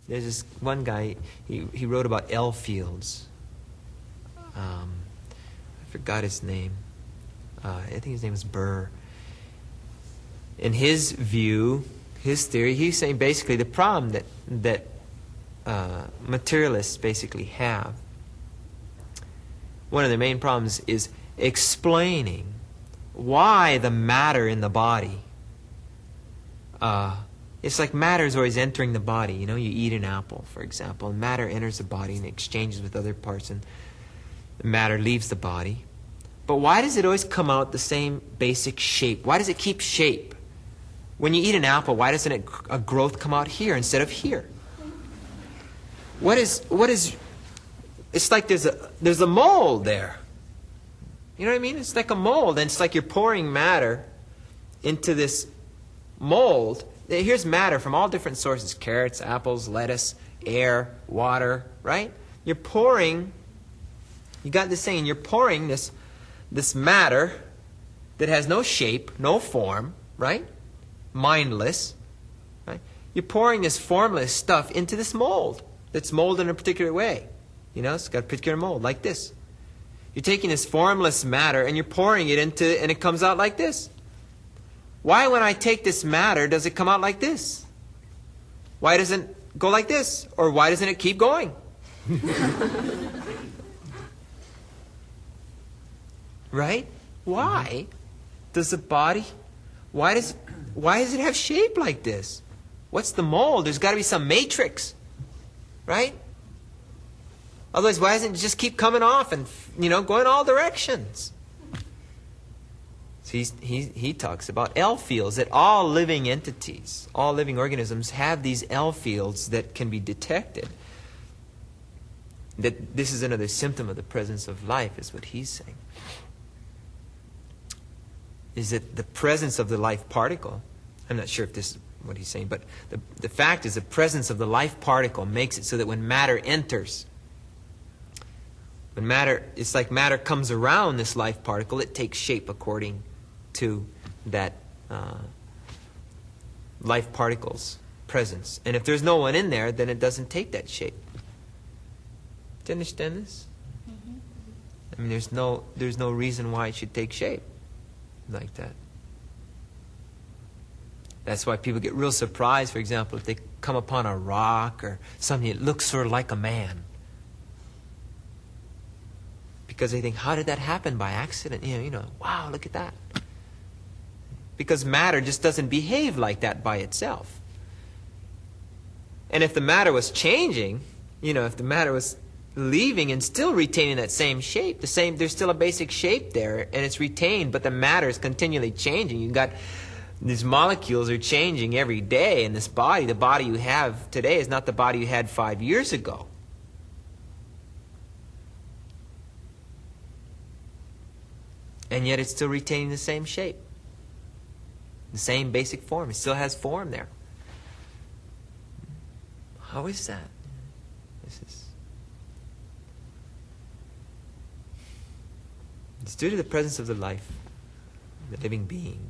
There's this one guy, he wrote about L fields. I forgot his name. I think his name was Burr. In his view, his theory, he's saying basically the problem that materialists basically have, one of the main problems is explaining why the matter in the body, it's like matter is always entering the body. You eat an apple, for example, and matter enters the body and exchanges with other parts, and the matter leaves the body. But why does it always come out the same basic shape? Why does it keep shape? When you eat an apple, why doesn't a growth come out here instead of here? What is? It's like there's a mold there. You know what I mean? It's like a mold, and it's like you're pouring matter into this mold. Here's matter from all different sources: carrots, apples, lettuce, air, water. Right? You're pouring. You got this saying. You're pouring this matter that has no shape, no form. Right? Mindless. Right? You're pouring this formless stuff into this mold that's molded in a particular way. It's got a particular mold, like this. You're taking this formless matter and you're pouring it into, and it comes out like this. Why, when I take this matter, does it come out like this? Why doesn't it go like this? Or why doesn't it keep going? Right? Why does the body, why does it have shape like this? What's the mold? There's got to be some matrix. Right? Otherwise, why doesn't it just keep coming off and, going all directions? So he talks about L fields, that all living entities, all living organisms have these L fields that can be detected. That this is another symptom of the presence of life, is what he's saying. Is that the presence of the life particle, I'm not sure if this is what he's saying, but the fact is the presence of the life particle makes it so that when matter enters, it's like matter comes around this life particle, it takes shape according to that life particle's presence. And if there's no one in there, then it doesn't take that shape. Do you understand this? Mm-hmm. I mean, there's no reason why it should take shape like that. That's why people get real surprised, for example, if they come upon a rock or something that looks sort of like a man. Because they think, how did that happen by accident? Wow, look at that. Because matter just doesn't behave like that by itself. And if the matter was changing, if the matter was leaving and still retaining that same shape, there's still a basic shape there, and it's retained, but the matter is continually changing. You've got these molecules are changing every day in this body. The body you have today is not the body you had 5 years ago. And yet it's still retaining the same shape. The same basic form. It still has form there. How is that? It's due to the presence of the life, the living being.